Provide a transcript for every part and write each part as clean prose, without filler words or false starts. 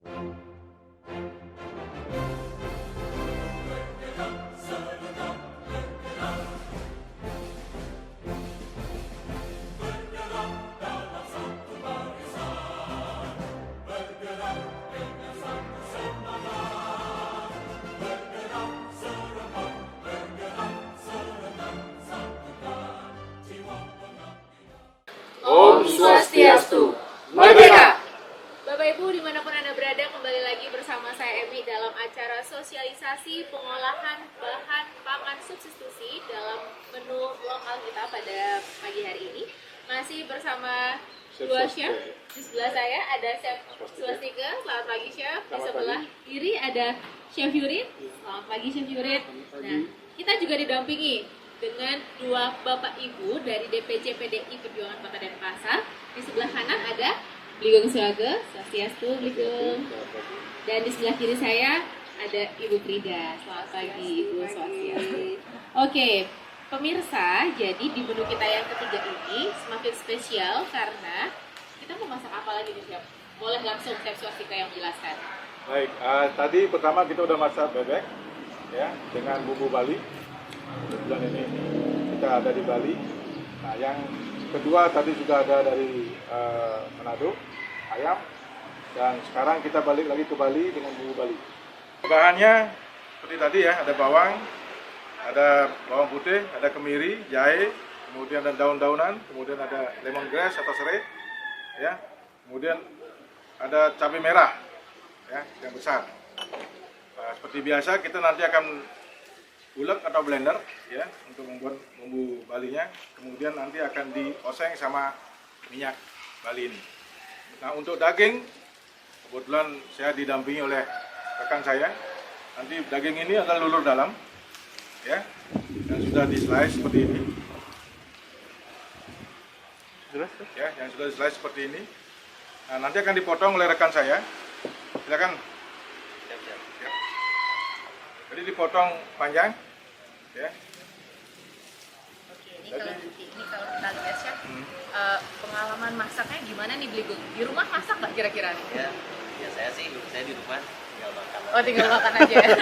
Om Swastiastu, Merdeka! Bapak Ibu dimanapun Anda berada, kembali lagi bersama saya Emi dalam acara sosialisasi pengolahan bahan pangan substitusi dalam menu lokal kita pada pagi hari ini. Masih bersama dua chef. Di sebelah saya ada Chef Swastika. Selamat pagi Chef. Di sebelah kiri ada Chef Yurit. Selamat pagi Chef Yurit. Nah, kita juga didampingi dengan dua Bapak Ibu dari DPC PDI Perjuangan Kota Denpasar. Di sebelah kanan ada Bligong Swaga, Swastiastu Bligong. Dan di sebelah kiri saya ada Ibu Frida. Selamat pagi Ibu Swastiastu. Oke, pemirsa, jadi di menu kita yang ketiga ini semakin spesial karena kita mau masak apa lagi nih Chef? Boleh langsung Chef Swastika yang menjelaskan. Baik, tadi pertama kita udah masak bebek ya dengan bumbu Bali. Kebetulan ini kita ada di Bali. Nah, yang kedua tadi juga ada dari Manado, ayam. Dan sekarang kita balik lagi ke Bali dengan bumbu Bali. Bahannya seperti tadi ya, ada bawang putih, ada kemiri, jahe, kemudian ada daun-daunan, kemudian ada lemongrass atau serai, ya, kemudian ada cabai merah, ya, yang besar. Nah, seperti biasa kita nanti akan ulek atau blender ya untuk membuat bumbu Balinya, kemudian nanti akan dioseng sama minyak Bali ini. Nah, untuk daging kebetulan saya didampingi oleh rekan saya. Nanti daging ini akan lulur dalam ya, dan sudah di slice seperti ini ya, yang sudah di slice seperti ini. Nah, nanti akan dipotong oleh rekan saya. Silakan. Jadi dipotong panjang, ya. Oke, ini kalau kita lihat Chef, pengalaman masaknya gimana nih Bligong? Di rumah masak nggak kira-kira nih? Ya saya di rumah tinggal makan. Oh, tinggal makan aja ya.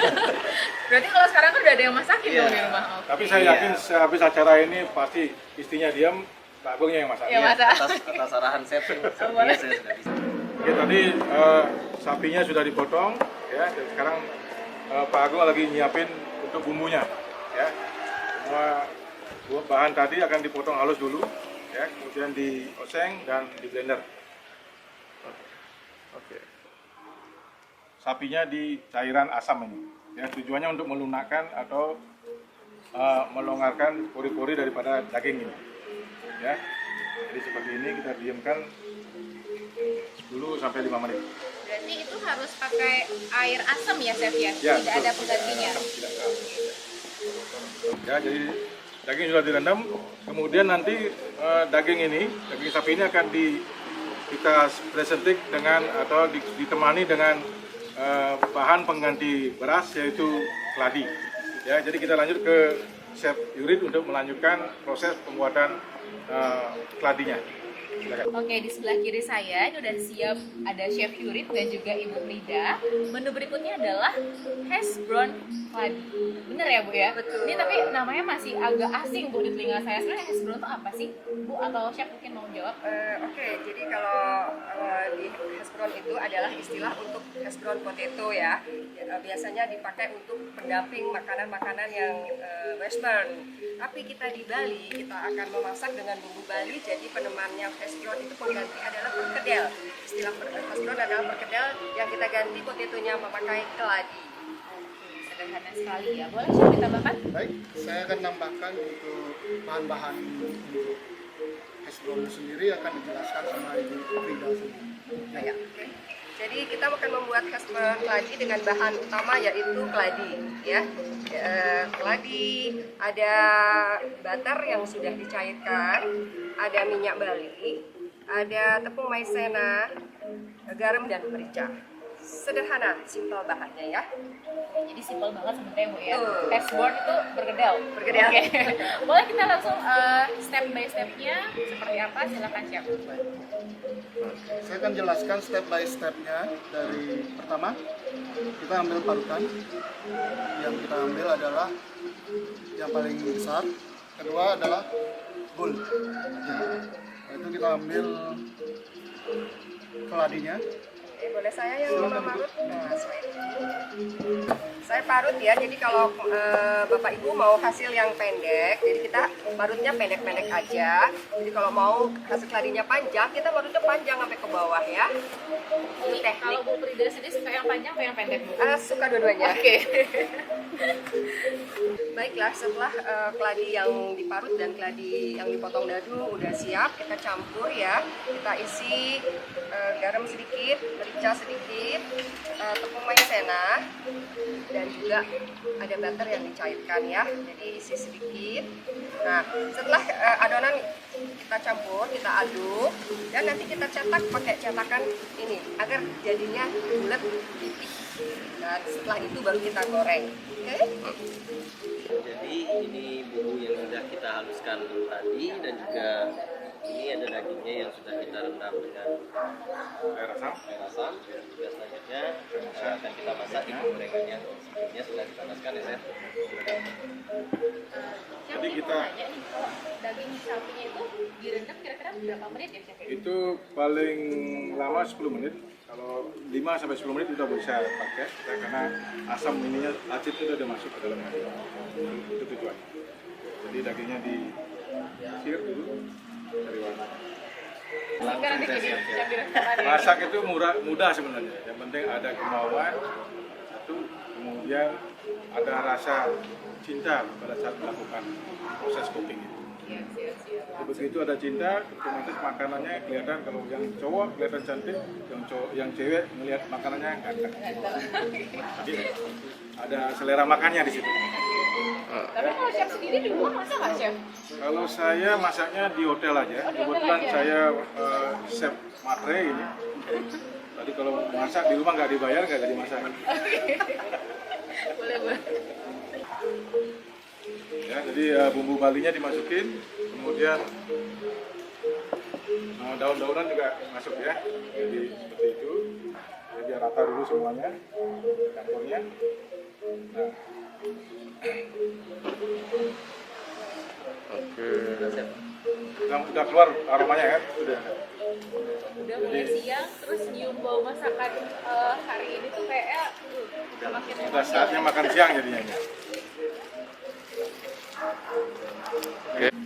Berarti kalau sekarang kan udah ada yang masakin dong di rumah. Okay. Tapi saya yakin sehabis acara ini pasti istrinya diam, Pak Agungnya yang masak. Ya, masak. Atas arahan chef, boleh. saya sudah bisa. Oke, tadi sapinya sudah dipotong, ya. Dan sekarang Pak Agung lagi nyiapin untuk bumbunya, ya. Semua bahan tadi akan dipotong halus dulu, ya. Kemudian dioseng dan di blender. Oke. Sapinya di cairan asam ini, ya. Tujuannya untuk melunakkan atau melonggarkan pori-pori daripada daging ini, ya. Jadi seperti ini kita diamkan 10 sampai 5 menit. Berarti itu harus pakai air asam ya Chef ya? Ya, Tidak ada penggantinya. Ya, jadi daging sudah direndam, kemudian nanti daging sapi ini akan kita presentik dengan atau ditemani dengan bahan pengganti beras yaitu keladi. Ya, jadi kita lanjut ke Chef Yurit untuk melanjutkan proses pembuatan keladinya. Silakan. Oke, di sebelah kiri saya ini udah siap, ada Chef Yurit dan juga Ibu Frida. Menu berikutnya adalah hash brown keladi. Bener ya Bu ya? Betul. Ini tapi namanya masih agak asing Bu di telinga saya. Sebenarnya hash brown itu apa sih Bu, atau Chef mungkin mau jawab? Oke, jadi kalau di hash brown itu adalah istilah untuk hash brown potato ya. Biasanya dipakai untuk pendamping makanan-makanan yang western. Tapi kita di Bali, kita akan memasak dengan bumbu Bali, jadi penemannya hash brown itu pengganti adalah perkedel. Istilah hash brown adalah perkedel yang kita ganti potatonya memakai keladi. Sederhana sekali ya. Boleh Chef ditambahkan? Baik, saya akan tambahkan untuk bahan-bahan untuk hash brown sendiri akan dijelaskan sama Ibu Frida sendiri. Ya, oke. Jadi kita akan membuat hash brown keladi dengan bahan utama yaitu keladi, ya. Keladi, ada butter yang sudah dicairkan, ada minyak Bali, ada tepung maizena, garam dan merica. sederhana, simpel bahannya ya. Jadi simpel banget sebenarnya Bu ya. Betul. Hashbrown itu bergedel. Bergedel. Oke. Boleh kita langsung step by stepnya seperti apa? Silakan Chef. Saya akan jelaskan step by stepnya. Dari pertama, kita ambil parutan. Yang kita ambil adalah yang paling besar. Kedua adalah bull. Nah, itu kita ambil keladinya. Boleh saya yang memarut? Nah, saya parut ya, jadi kalau Bapak Ibu mau hasil yang pendek, jadi kita parutnya pendek-pendek aja. Jadi kalau mau hasil keladinya panjang, kita parutnya panjang sampai ke bawah ya. Itu Ini teknik. kalau Bu Frida sendiri suka yang panjang atau yang pendek Bu? Suka dua-duanya. Oke. Baiklah, setelah keladi yang diparut dan keladi yang dipotong dadu udah siap, kita campur ya. Kita isi garam sedikit, merica sedikit, tepung maizena, dan juga ada butter yang dicairkan ya. Jadi isi sedikit. Nah, setelah adonan kita campur, kita aduk, dan nanti kita cetak pakai cetakan ini agar jadinya bulat pipih. Dan setelah itu baru kita goreng. Oke? Jadi ini bumbu yang sudah kita haluskan tadi, dan juga ini ada dagingnya yang sudah kita rendam dengan Air asam. air asam. Dan juga selanjutnya akan kita masak di gorengannya. Sebelumnya sudah dipanaskan ya Chef. Jadi kita- nanya nih, kalau daging sapinya itu direndam kira-kira berapa menit ya Chef? Itu paling lama 10 menit. Kalau 5 sampai 10 menit udah bisa pakai kita, karena asam ininya acid itu udah masuk ke dalamnya. Itu tujuan. Jadi dagingnya disisir dulu dari warna. Sehingga nanti jadi yang direndam ya. Masak itu mudah sebenarnya. Yang penting ada kemauan satu, kemudian ada rasa cinta pada saat melakukan proses cooking itu. Siap, siap, siap. Begitu ada cinta, otomatis makanannya kelihatan. Kalau yang cowok kelihatan cantik, yang cewek melihat makanannya ganteng. Jadi ada selera makannya di situ. Tapi kalau Chef sendiri di rumah masak nggak Chef? Kalau saya masaknya di hotel aja. Oh, di hotel Kebetulan aja. saya chef matre ini. Tadi kalau masak di rumah nggak dibayar, nggak jadi masak. Boleh, boleh. Ya, jadi bumbu balinya dimasukin, kemudian daun-daunan juga masuk ya. Jadi seperti itu. Jadi biar rata dulu semuanya campurnya. Nah. Oke. Udah keluar aromanya kan? Sudah. Udah mulai siang, terus nyium bau masakan hari ini tuh kayaknya udah makin Sudah saatnya makan siang jadinya.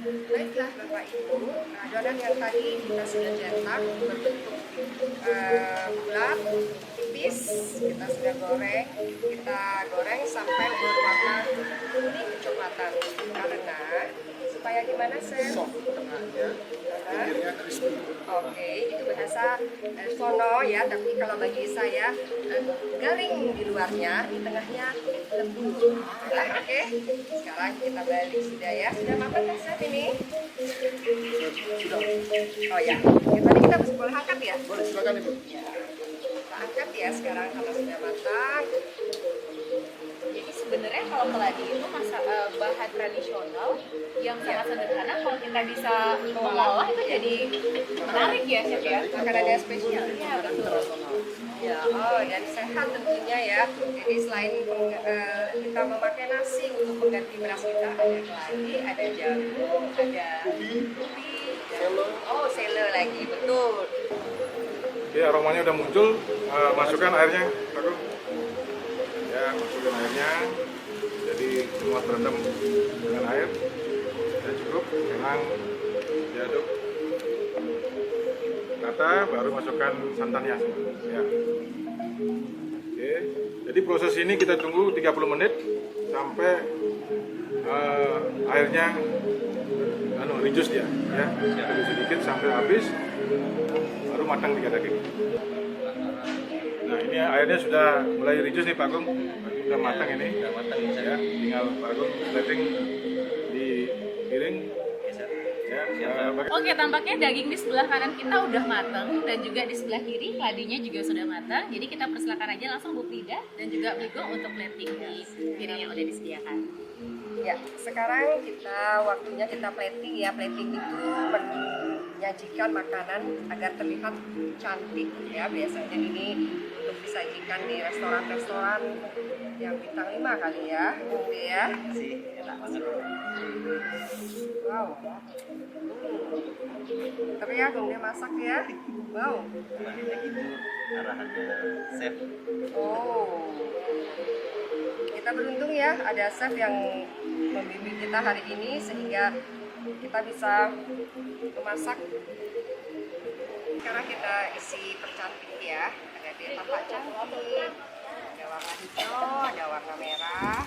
Baiklah Bapak Ibu, adonan yang tadi kita sudah cetak berbentuk bulat, tipis, kita sudah goreng, sampai berwarna kuning kecoklatan. Karena supaya gimana Chef? Soft tengahnya, pinggirnya crispy. Oke, itu bahasa sono ya, tapi kalau bagi saya garing di luarnya, di tengahnya lembut. Nah, oke, sekarang kita balik sudah ya. Sudah matang kan Chef ini? Sudah. Oh ya, tadi kita boleh angkat ya? Boleh, silakan Ibu. Kita angkat ya sekarang kalau sudah matang. Jadi sebenarnya kalau keladi itu bahan tradisional yang sangat sederhana, kalau kita bisa mengolah itu jadi menarik ya Chef ya. Makanannya spesial. Iya betul. Ya, oh dan sehat tentunya ya. Jadi selain kita memakai nasi untuk mengganti beras kita, ada keladi, ada jagung, ada ubi, oh sele lagi, betul. Oke, aromanya udah muncul. Masukkan airnya, Pak Gung. Ya, masukkan airnya. Jadi semua terendam dengan air. Ya cukup, sekarang diaduk rata, baru masukkan santannya. Ya. Oke, jadi proses ini kita tunggu 30 menit sampai airnya reduce dia, ya, reduce sedikit sampai habis, baru matang 3 daging. Nah ini airnya sudah mulai reduce nih Pak Gung, sudah matang ini, Sudah matang ya Chef. ya, tinggal Pak Gung plating di piring, Oke, Chef. Oke, tampaknya daging di sebelah kanan kita udah matang dan juga di sebelah kiri keladinya juga sudah matang. Jadi kita persilakan aja langsung Bu Frida dan juga Bu Igo untuk plating di piring yang udah disediakan. Ya, sekarang waktunya kita plating ya. Plating itu menyajikan makanan agar terlihat cantik ya. Biasanya ini untuk disajikan di restoran-restoran yang bintang 5 kali ya, gitu ya. Sih, enak banget. Wow. Terlihat dong dia masak ya. Wow. Kemarinnya gitu arahannya chef. Oh. Kita beruntung ya ada chef yang membimbing kita hari ini sehingga kita bisa memasak. Sekarang kita isi percantik ya. Ada di tapak cantik. Ada warna hijau, ada warna merah.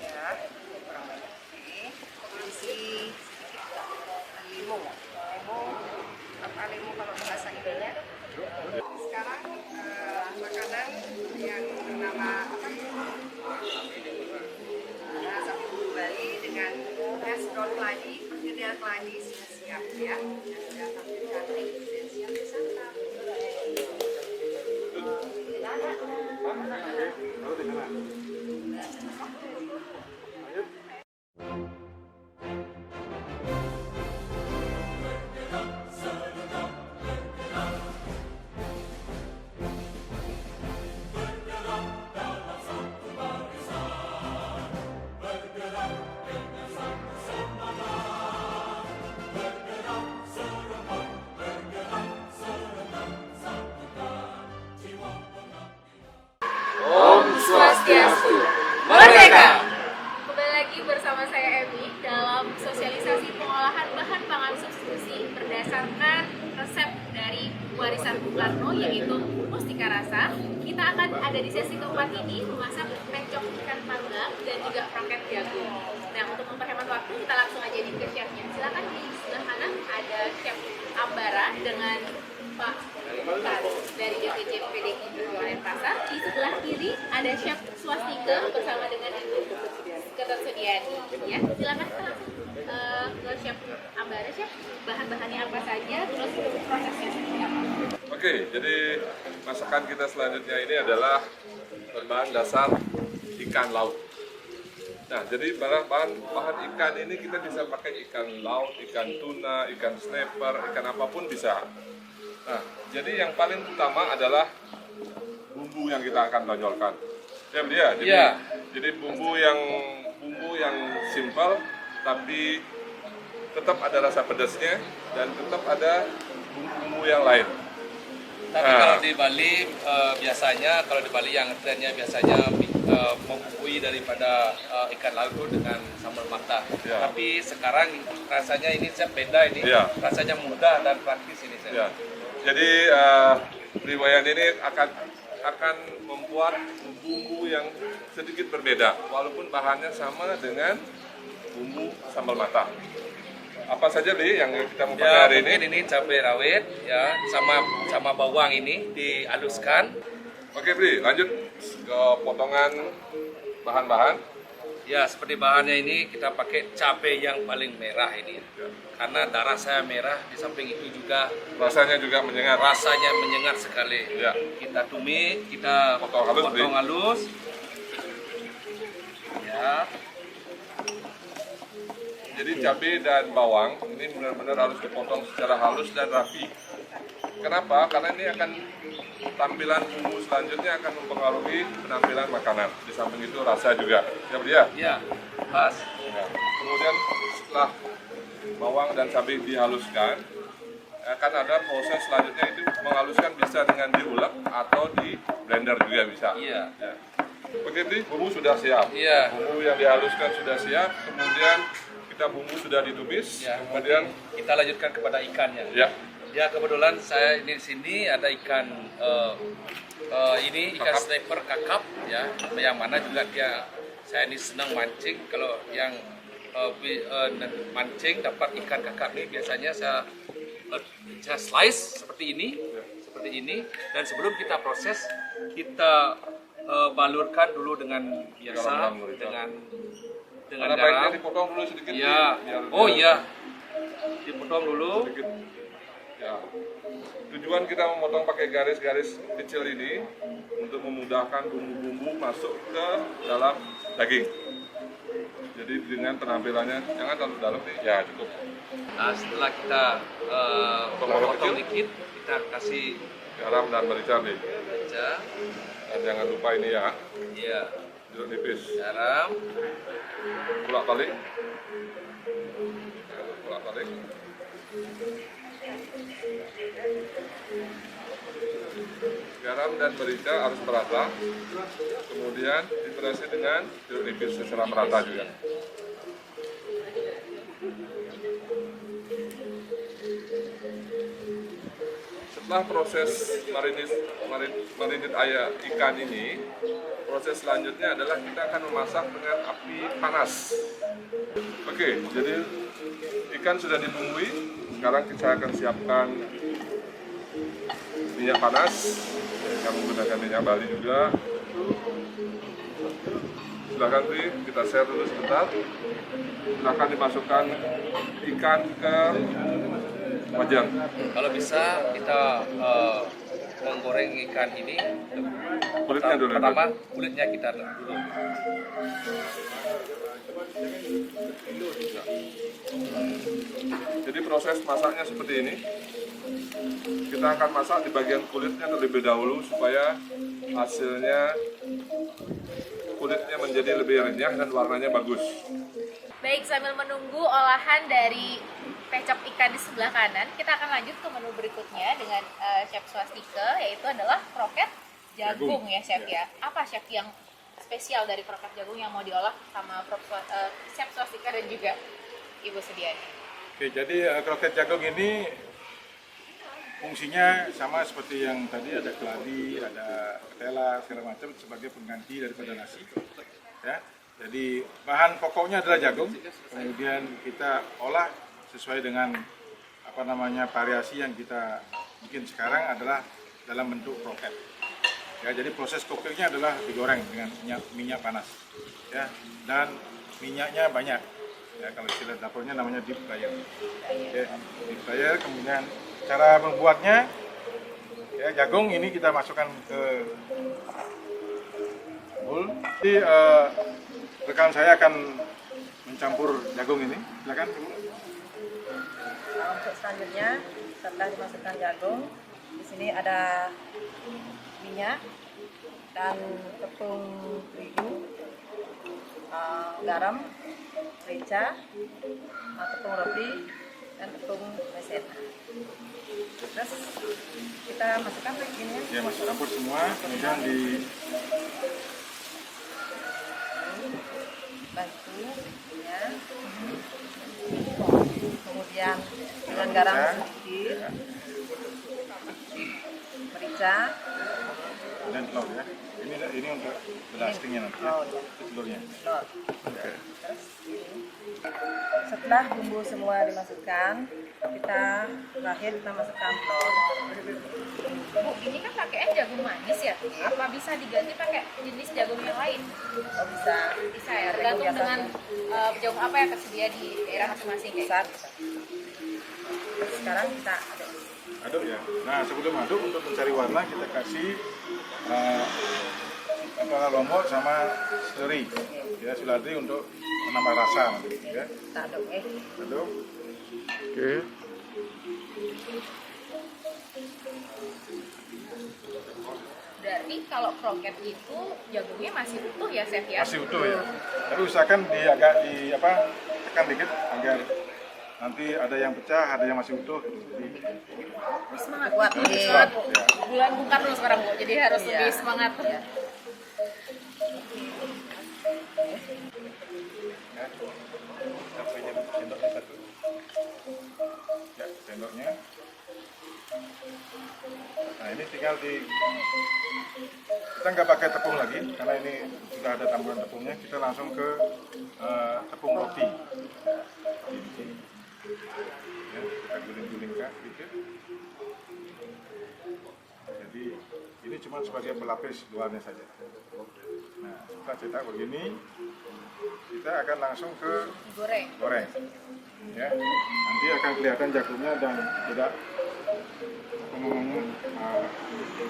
Ya, kurang banyak. Oke. Isi limau. Apa limau kalau bahasa Indonesia? Sekarang makanan yang bernama apa? Sapi bumbu Bali dengan hash brown keladi, perkedel keladi sudah siap ya. Dan sudah tampil cantik dan siap disantap. Swastiastu, Merdeka! Kembali lagi bersama saya Emi dalam sosialisasi pengolahan bahan pangan substitusi berdasarkan resep dari warisan Bung Karno yaitu mustika rasa. Kita akan ada di sesi keempat ini memasak pecok ikan panggang dan juga kroket jagung. Nah, untuk memperhemat waktu kita langsung aja di ke chefnya. Silakan di sebelah kanan ada Chef Ambara dengan Pak Taruh dari DPC PDI Perwakilan Pasar. Di sebelah kiri ada Chef Swastika bersama dengan Ibu Ketersediaan. Ya, silakan kita langsung ke Chef Ambara. Chef, bahan-bahannya apa saja, terus prosesnya seperti apa? Oke, jadi masakan kita selanjutnya ini adalah berbahan dasar ikan laut. Nah, jadi bahan ikan ini kita bisa pakai ikan laut, ikan tuna, ikan snapper, ikan apapun bisa. Nah, jadi yang paling utama adalah bumbu yang kita akan tonjolkan. Ya, jadi bumbu yang simple tapi tetap ada rasa pedasnya dan tetap ada bumbu yang lain. Tapi kalau di Bali biasanya, kalau di Bali yang trennya biasanya membumbui daripada ikan laut dengan sambal mata. Ya. Tapi sekarang rasanya ini saya beda ini, Ya. rasanya mudah dan praktis ini saya. Ya. Jadi riwayat ini akan membuat bumbu yang sedikit berbeda, walaupun bahannya sama dengan bumbu sambal mata. Apa saja Bi yang kita mau pakai Ya, hari mungkin ini? ini cabai rawit ya sama bawang ini dihaluskan. Oke Bri, lanjut ke potongan bahan-bahan. Ya, seperti bahannya ini kita pakai cabai yang paling merah ini. Ya. Karena darah saya merah, di samping itu juga Rasanya juga menyengat. rasanya menyengat sekali. Ya. Kita tumis, kita Potong halus, Bri. halus. Ya, Jadi cabai dan bawang ini benar-benar harus dipotong secara halus dan rapi. Kenapa? Karena ini akan tampilan bumbu selanjutnya akan mempengaruhi penampilan makanan. Di samping itu rasa juga. Ya Bri ya? ya, pas. Ya. Kemudian setelah bawang dan cabai dihaluskan, akan ada proses selanjutnya itu menghaluskan bisa dengan diulek atau di blender juga bisa. Iya. Ya. Oke, Bri, bumbu sudah siap. Iya. Bumbu yang dihaluskan sudah siap. Kemudian kita bumbu sudah ditumis. Ya, Kemudian kita lanjutkan kepada ikannya. ya, Ya, kebetulan saya ini di sini ada ikan ini ikan Kakap. sniper kakap ya, yang mana juga saya ini senang mancing. Kalau yang mancing dapat ikan kakap ini biasanya saya slice seperti ini, dan sebelum kita proses kita balurkan dulu dengan biasa Garam, dengan karena baiknya garam. dipotong dulu sedikit. Ya, Bri, biar oh dia- iya. dipotong dulu. sedikit. Ya. Tujuan kita memotong pakai garis-garis kecil ini untuk memudahkan bumbu-bumbu masuk ke dalam daging. Jadi dengan penampilannya jangan terlalu dalam nih, ya cukup. Nah, setelah kita potong dikit, kita kasih Garam dan merica nih. merica, Dan jangan lupa ini ya, ya, jeruk nipis. garam, Pulang balik. Pulang balik. Garam dan merica harus merata. Kemudian diperasi dengan jeruk nipis secara merata juga. Setelah proses marinir ayam ikan ini, proses selanjutnya adalah kita akan memasak dengan api panas. Oke, jadi ikan sudah dibumbui. Sekarang kita akan siapkan minyak panas. Kami menggunakan minyak Bali juga. Silakan Tri, kita share dulu sebentar. Silakan dimasukkan ikan ke wajan. kalau bisa kita menggoreng ikan ini Kulitnya dulu. pertama kulitnya kita dulu. Jadi proses masaknya seperti ini. Kita akan masak di bagian kulitnya terlebih dahulu supaya hasilnya kulitnya menjadi lebih renyah dan warnanya bagus. Baik, sambil menunggu olahan dari pecok ikan di sebelah kanan, kita akan lanjut ke menu berikutnya dengan Chef Swastika, yaitu adalah kroket jagung ya Chef ya. Apa Chef yang spesial dari kroket jagung yang mau diolah sama Chef Swastika dan juga Ibu Sudiani? Oke, jadi kroket jagung ini fungsinya sama seperti yang tadi, ada keladi, ada ketela, segala macam sebagai pengganti daripada nasi. Ya, jadi bahan pokoknya adalah jagung, kemudian kita olah sesuai dengan variasi yang kita bikin sekarang adalah dalam bentuk kroket. Ya, jadi proses cookingnya adalah digoreng dengan minyak panas. Ya, dan minyaknya banyak. Ya, kalau istilah dapurnya namanya deep fryer. Ya, deep fryer. Kemudian cara membuatnya, ya, jagung ini kita masukkan ke bowl. Jadi rekan saya akan mencampur jagung ini. Silakan Ibu. Nah, untuk selanjutnya setelah dimasukkan jagung, di sini ada minyak dan tepung terigu, garam, merica, tepung roti dan tepung meseta. Terus kita masukkan ke ini Ya, masuk campur semua, kemudian di bantu ya. Kemudian dengan garam sedikit, merica, dan telur ya. Ini untuk belastingnya nanti ya. Oh, ya. Itu telurnya. telur. Setelah bumbu semua dimasukkan, kita terakhir kita masukkan telur. Bu, ini kan pakaian jagung manis ya? Apa bisa diganti pakai jenis jagung yang lain? Oh, bisa. Bisa ya, tergantung dengan jagung apa yang tersedia di daerah masing-masing kayak Bisa, gitu. bisa. Terus sekarang kita aduk. Aduk ya. Nah, sebelum aduk untuk mencari warna kita kasih lombok sama seleri. Ya, seleri untuk menambah rasa nanti ya. Kita aduk Aduk. Oke. Berarti kalau kroket itu jagungnya masih utuh ya Chef ya? Masih utuh ya. Tapi usahakan tekan dikit agar nanti ada yang pecah, ada yang masih utuh. Jadi, Semangat Kuat, lebih iya. semangat. Bulan Bung Karno sekarang Bu, jadi harus Iya. lebih semangat. Iya. ya. Sampainya sendoknya satu. Ya, sendoknya. Nah, ini tinggal kita nggak pakai tepung lagi karena ini sudah ada tambahan tepungnya. Kita langsung ke tepung roti. Ya, kita guling-gulingkan sedikit. Jadi Ini cuma sebagai pelapis luarnya saja. Nah, kita cetak begini, kita akan langsung ke goreng. Ya, nanti akan kelihatan jagungnya dan tidak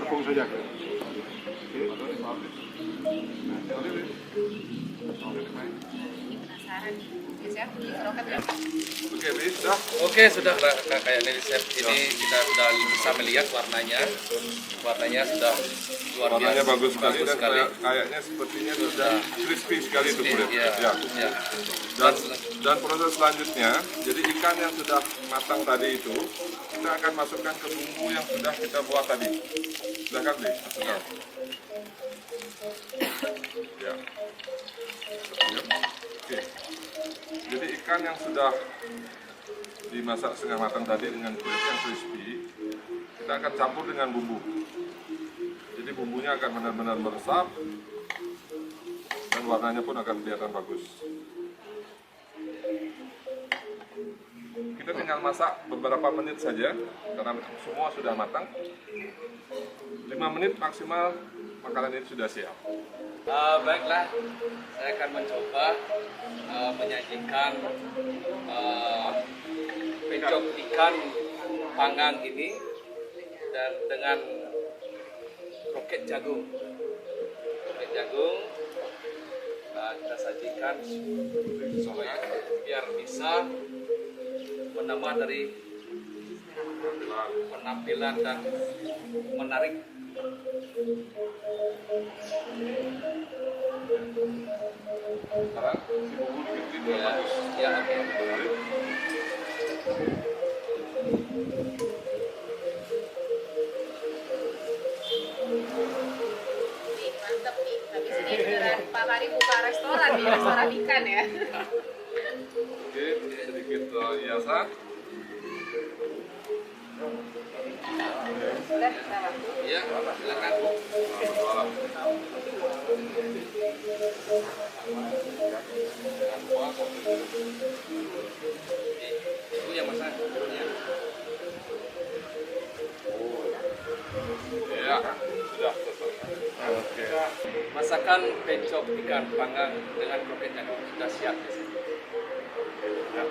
tepung saja. Oke. Penasaran nih. Oke, Chef, diserokan ya. Oke, Bis, sudah. Oke, sudah kayaknya chef. Ini kita sudah bisa melihat warnanya. Warnanya sudah luar biasa. Warnanya bagus sekali dan sekali. kayaknya sepertinya sudah crispy sekali itu kulit. Ya, Ya. ya. Dan proses selanjutnya, jadi ikan yang sudah matang tadi itu, kita akan masukkan ke bumbu yang sudah kita buat tadi. Silakan, Bis, masukkan. Ya. Oke. Jadi ikan yang sudah dimasak setengah matang tadi dengan kulit yang crispy, kita akan campur dengan bumbu. Jadi bumbunya akan benar-benar meresap dan warnanya pun akan kelihatan bagus. Kita tinggal masak beberapa menit saja karena semua sudah matang. 5 menit maksimal makanan ini sudah siap. Baiklah, saya akan mencoba menyajikan pecok ikan panggang ini dan dengan kroket jagung. Kroket jagung kita sajikan supaya biar bisa menambah dari penampilan dan menarik. Sekarang si bumbu dikit-dikit biar bagus. Ya, oke. Nih, mantep nih. Habis ini beneran Pak Kari buka restoran nih, restoran ikan ya. Oke, sedikit hiasan. Sudah, sama. Ya, silakan. Ibu yang masak. Ya, sudah selesai. Oke. Masakan pecok ikan panggang dengan kroket jagung sudah siap di sini. Ya.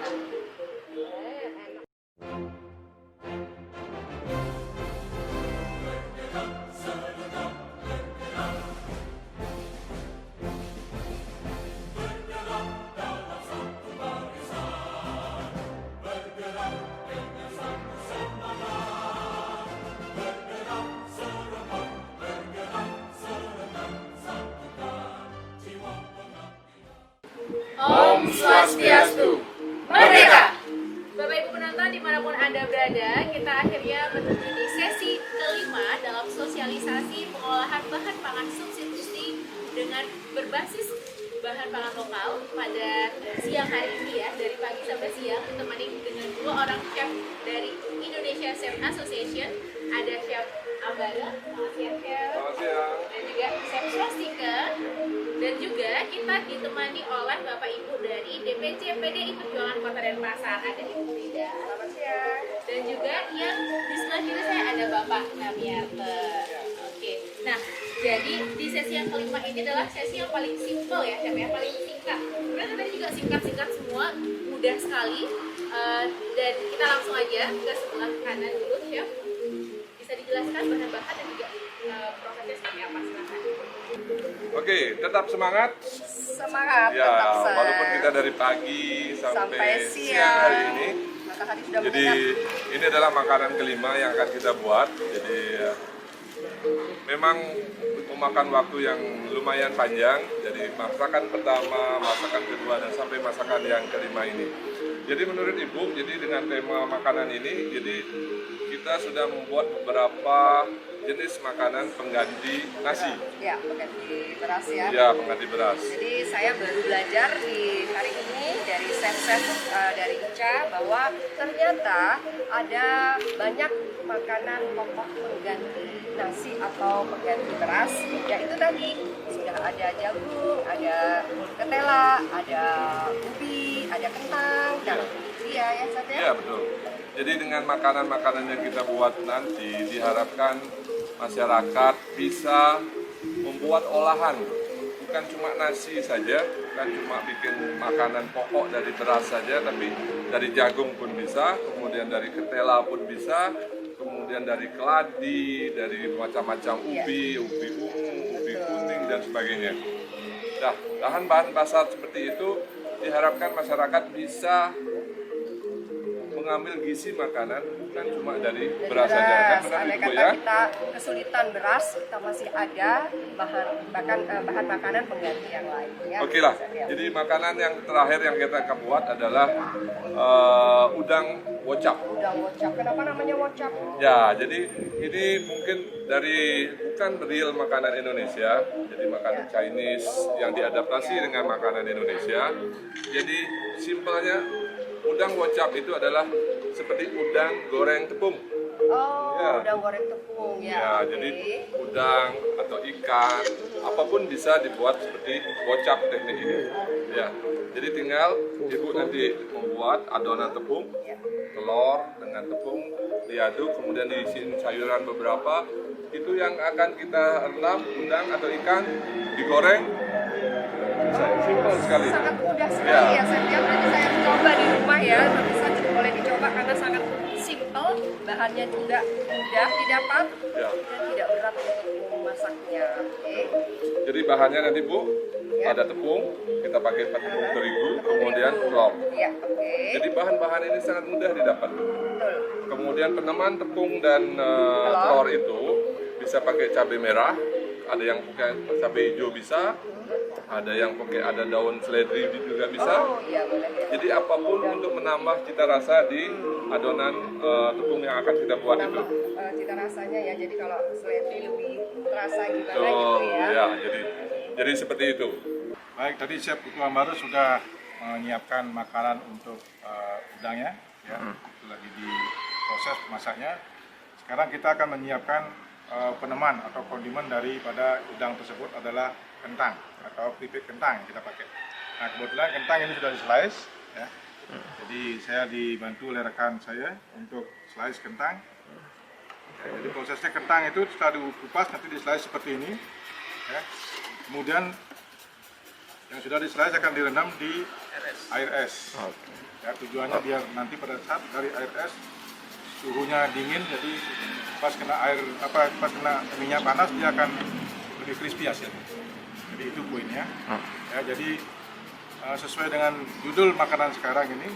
Om Swastiastu, Merdeka! Bapak Ibu penonton dimanapun Anda berada, kita akhirnya menuju di sesi kelima dalam sosialisasi pengolahan bahan pangan substitusi dengan berbasis bahan pangan lokal pada siang hari ini ya, dari pagi sampai siang ditemani dengan 2 orang chef dari Indonesia Chef Association. Ada Chef Ambara, selamat siang Chef. Selamat siang. Dan juga Chef Swastika. Dan juga kita ditemani oleh Bapak Ibu dari DPC PDI Perjuangan Kota Denpasar. Ada Ibu Frida. Selamat siang. Dan juga yang di sebelah kiri saya ada Bapak Namiarte. Oke. Nah, jadi di sesi yang kelima ini adalah sesi yang paling simpel ya, Chef, yang paling singkat. Sebenarnya tadi juga singkat-singkat semua, mudah sekali. Dan kita langsung aja ke sebelah kanan dulu, Chef. Bisa dijelaskan bahan-bahan dan juga prosesnya seperti apa, silakan. Oke, tetap semangat. Semangat, Ya, tetap semangat. walaupun kita dari pagi sampai siang hari ini. Matahari sudah Jadi menyengat. ini adalah makanan kelima yang akan kita buat. Jadi memang memakan waktu yang lumayan panjang. Jadi masakan pertama, masakan kedua, dan sampai masakan yang kelima ini. Jadi menurut Ibu, jadi dengan tema makanan ini, jadi kita sudah membuat beberapa jenis makanan pengganti nasi. Ya, pengganti beras ya. Ya, pengganti beras. Jadi saya baru belajar di hari ini dari chef-chef dari ICA bahwa ternyata ada banyak makanan pokok pengganti nasi atau pengganti beras. Ya itu tadi sudah ada jagung, ada ketela, ada ubi, ada kentang, dan iya ya Chef ya. Iya, betul. Jadi dengan makanan-makanan yang kita buat nanti diharapkan masyarakat bisa membuat olahan, bukan cuma nasi saja, bukan cuma bikin makanan pokok dari beras saja, tapi dari jagung pun bisa, kemudian dari ketela pun bisa, kemudian dari keladi, dari macam-macam ubi ungu, ubi kuning dan sebagainya. Nah, bahan-bahan dasar seperti itu diharapkan masyarakat bisa mengambil gizi makanan bukan cuma dari beras saja. Kan benar Andai Ibu kata ya? kita kesulitan beras, kita masih ada bahan makanan pengganti yang lain. Ya. Oke lah. Bisa, ya. Jadi makanan yang terakhir yang kita akan buat adalah udang wocap. Udang wocap. Kenapa namanya wocap? Ya, jadi ini mungkin bukan real makanan Indonesia, jadi makanan Chinese yang diadaptasi dengan makanan Indonesia. Jadi simpelnya udang wocap itu adalah seperti udang goreng tepung. Oh, Ya. udang goreng tepung ya. Ya, oke. jadi udang atau ikan apapun bisa dibuat seperti wocap teknik ini. Ya, jadi tinggal ibu nanti membuat adonan tepung, telur dengan tepung diaduk, kemudian diisiin sayuran beberapa. Itu yang akan kita rendam udang atau ikan digoreng. Simpel sekali. Sangat mudah sekali ya, saya berarti saya coba di rumah ya, nanti saja boleh dicoba karena sangat simpel, bahannya juga mudah didapat Ya. dan tidak berat untuk memasaknya. Oke. Jadi bahannya nanti Bu, Ya. ada tepung, kita pakai tepung terigu, kemudian telur. Ya, oke. Jadi bahan-bahan ini sangat mudah didapat. Betul. Kemudian peneman tepung dan telur itu bisa pakai cabai merah, ada yang pakai cabai hijau bisa, ada yang pakai ada daun seledri juga bisa. Oh, iya boleh ya. Jadi apapun untuk menambah cita rasa di adonan tepung yang akan kita buat itu. Nambah cita rasanya ya, jadi kalau seledri lebih terasa gimana So, gitu ya. ya, jadi seperti itu. Baik, tadi Chef Tuan Baru sudah menyiapkan makanan untuk udangnya, ya, itu lagi di proses masaknya. Sekarang kita akan menyiapkan peneman atau kondimen daripada udang tersebut adalah kentang atau keripik kentang yang kita pakai. Nah, kebetulan kentang ini sudah di-slice, ya. Jadi saya dibantu oleh rekan saya untuk slice kentang. Ya, jadi prosesnya kentang itu setelah dikupas nanti di-slice seperti ini, ya. Kemudian yang sudah di-slice akan direndam di air es. Ya, tujuannya biar nanti pada saat dari air es suhunya dingin, jadi pas kena minyak panas dia akan lebih crispy hasilnya. Jadi itu poinnya. Ya, jadi sesuai dengan judul makanan sekarang ini,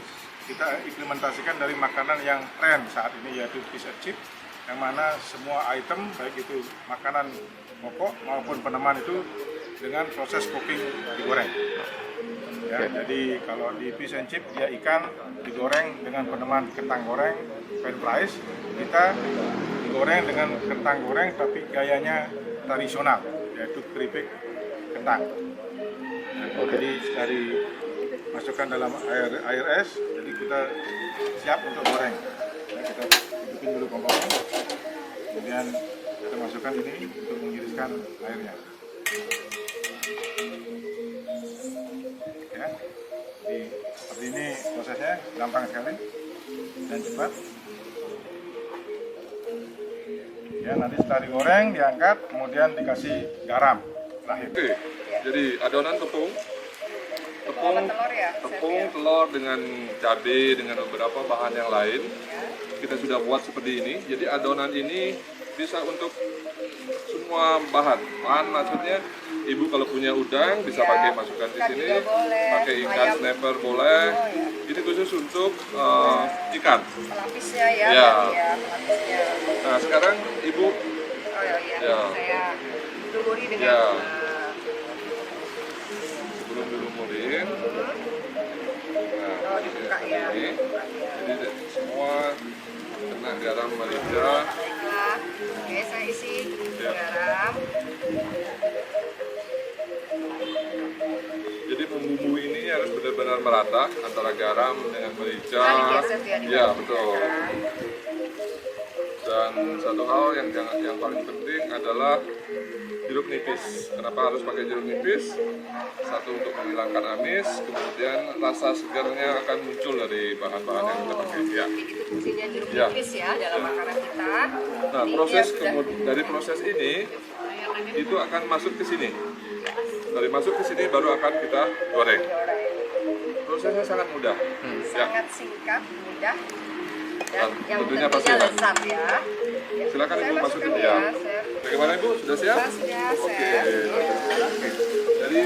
kita implementasikan dari makanan yang tren saat ini, yaitu fish and chip, yang mana semua item baik itu makanan pokok maupun peneman itu dengan proses cooking digoreng. Ya, jadi kalau di fish and chip dia ikan digoreng dengan peneman kentang goreng, french fries. Kita digoreng dengan kentang goreng tapi gayanya tradisional, yaitu keripik kentang. Nah, jadi dari masukkan dalam air es, jadi kita siap untuk goreng. Ya, kita hidupin dulu kompornya, kemudian kita masukkan ini untuk mengiriskan airnya. Ya, jadi seperti ini prosesnya, gampang sekali dan cepat. Ya, nanti setelah digoreng diangkat, kemudian dikasih garam terakhir. Oke, jadi adonan tepung, Telur ya, telur dengan cabai dengan beberapa bahan yang lain. Kita sudah buat seperti ini. Jadi adonan ini bisa untuk semua bahan. Bahan maksudnya ibu kalau punya udang bisa pakai masukkan di ikan sini, juga boleh, pakai ikan ayam. snapper boleh. Ini khusus untuk ikan. Pelapisnya ya, Ya. berarti ya, pelapisnya. Nah sekarang ibu Oh iya, Ya. saya lumuri dengan Ya. sebelum dilumurin, nah dibuka ya. ini, jadi semua kena garam merica. Baiklah, oke saya isi Ya. garam. Jadi bumbu ini harus benar-benar merata antara garam dengan merica. Nah, digeser ya, Ya betul. Dan satu hal yang paling penting adalah jeruk nipis. Kenapa harus pakai jeruk nipis? Satu untuk menghilangkan amis, kemudian rasa segarnya akan muncul dari bahan-bahan yang kita pakai. Ya. Itu fungsinya jeruk Ya. nipis ya dalam makanan kita. Nah, Jadi proses dia sudah- dari proses ini itu akan masuk ke sini. Dari masuk ke sini baru akan kita goreng. Prosesnya sangat mudah. Ya. sangat singkat, mudah, dan yang tentunya tentunya pasti enak. lezat ya. Ya, Silakan saya Ibu masukkan masukin ya, ya. Chef. Bagaimana Ibu? Sudah siap? Sudah, Oke. Chef. Ya. Jadi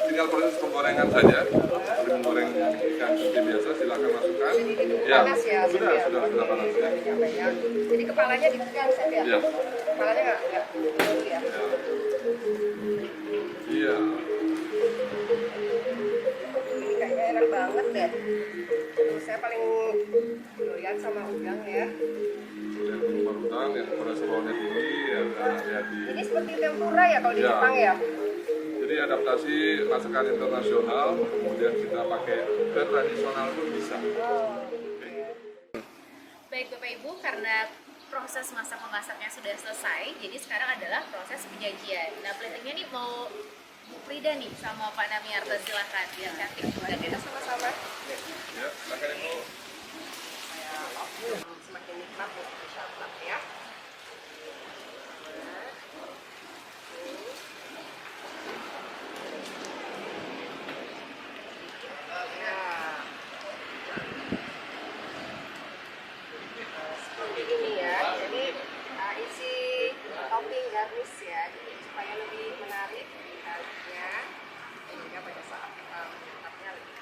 tinggal proses penggorengan saja. Seperti menggoreng ikan seperti biasa, silakan masukkan. Jadi ditunggu panas ya, Chef, Sudah, ya? sudah panas ya. Ya. Jadi kepalanya ditekan, Chef ya? Ya. Kepalanya nggak dulu ya? Iya. Ini kayaknya enak banget deh. Saya paling doyan sama udang ya. Yang berupa udang, yang kolesterolnya tinggi, yang hati-hati. Ini seperti tempura ya kalau di Ya. Jepang ya? Jadi adaptasi masakan internasional, kemudian kita pakai ke tradisional pun bisa. Baik Bapak Ibu, karena proses masak-memasaknya sudah selesai, jadi sekarang adalah proses penyajian. Nah, platingnya nih mau Bu Frida nih sama Pak Namiarto, silahkan biar cantik. Mari kita sama-sama. Ya, silakan Ibu. Semakin nikmat untuk disantap ya. Nah, seperti ini ya. Jadi isi topping garnish ya, jadi supaya lebih menarik dilihatnya sehingga pada saat menyantapnya lebih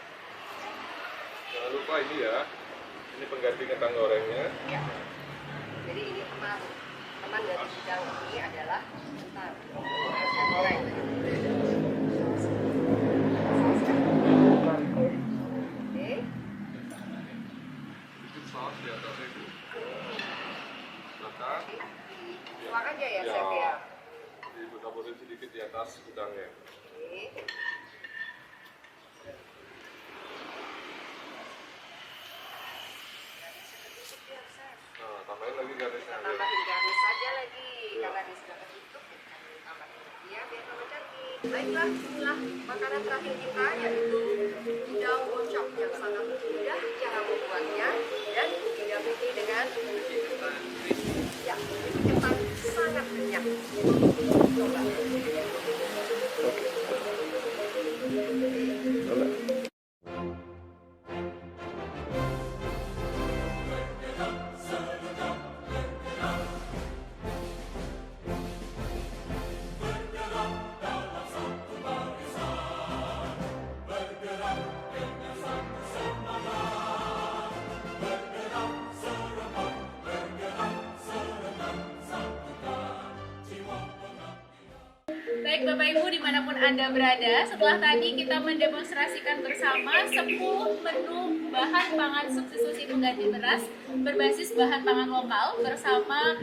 Jangan lupa ini ya, ini pengganti kentang gorengnya. ya. Jadi ini teman dari udang ini adalah kentang goreng. Oke. Sedikit saus di atas Ibu. Silakan. Tuang aja ya, Ya. Chef ya. Ibu taburin sedikit di atas udangnya. Oke. Nah, tambahin lagi garisnya. Tambahin garnish saja lagi karena dia sudah tertutup. Tambahin lagi ya biar tambah cantik. Baiklah, inilah makanan terakhir kita yaitu udang bocok yang sangat mudah cara membuatnya dan didampingi dengan ya, ketan sangat banyak. Coba. Baik Bapak Ibu dimanapun Anda berada, setelah tadi kita mendemonstrasikan bersama 10 menu bahan pangan substitusi pengganti beras berbasis bahan pangan lokal bersama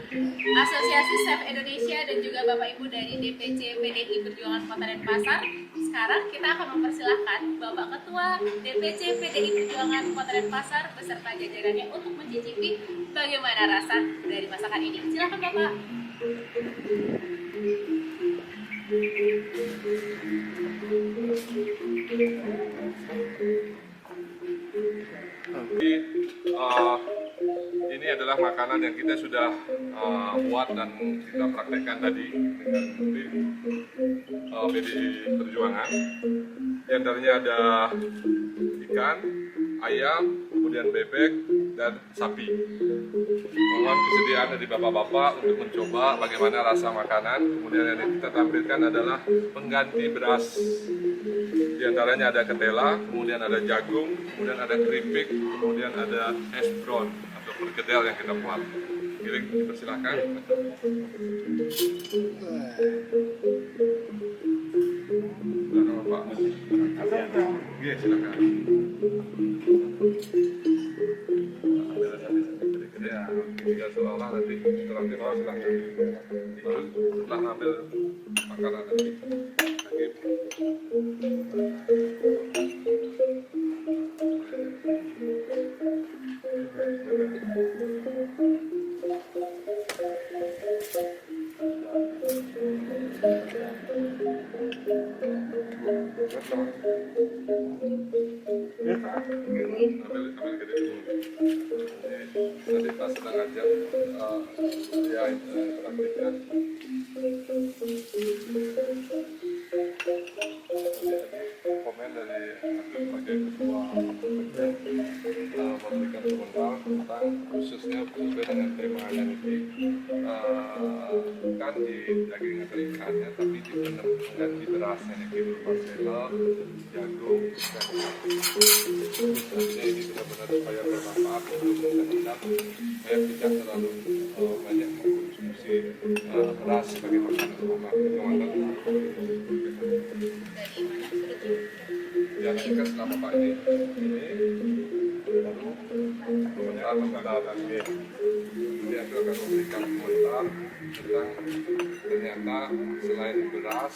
Asosiasi Chef Indonesia dan juga Bapak Ibu dari DPC PDI Perjuangan Kota Denpasar. Sekarang kita akan mempersilahkan Bapak Ketua DPC PDI Perjuangan Kota Denpasar beserta jajarannya untuk mencicipi bagaimana rasa dari masakan ini. Silakan Bapak. Jadi, ini adalah makanan yang kita sudah buat dan kita praktekkan tadi dengan tim PDI Perjuangan. Di antaranya ada ikan, ayam, kemudian bebek, dan sapi. Mohon kesediaan dari bapak-bapak untuk mencoba bagaimana rasa makanan. Kemudian yang kita tampilkan adalah pengganti beras. Di antaranya ada ketela, kemudian ada jagung, kemudian ada keripik, kemudian ada hash brown atau perkedel yang kita buat. Giring, dipersilahkan. Silakan Pak. Iya, silakan. Ya, jika seolah nanti setelah tiba silahkan ikut setelah ngambil makanan nanti. Ambil gede dulu. Tadi pas sedang ngajak ya praktikkan. Komen dari sebagai ketua memberikan komentar tentang khususnya sesuai dengan tema yang ini kan di daging atau ikannya tapi di mengganti berasnya gitu pastel, jagung, dan misalnya ini benar-benar supaya bermanfaat untuk mengendap supaya tidak terlalu banyak mengkonsumsi beras sebagai makanan rumah. Ya nanti kan setelah Bapak ini baru komentar tadi. Jadi aku akan memberikan komentar tentang ternyata selain beras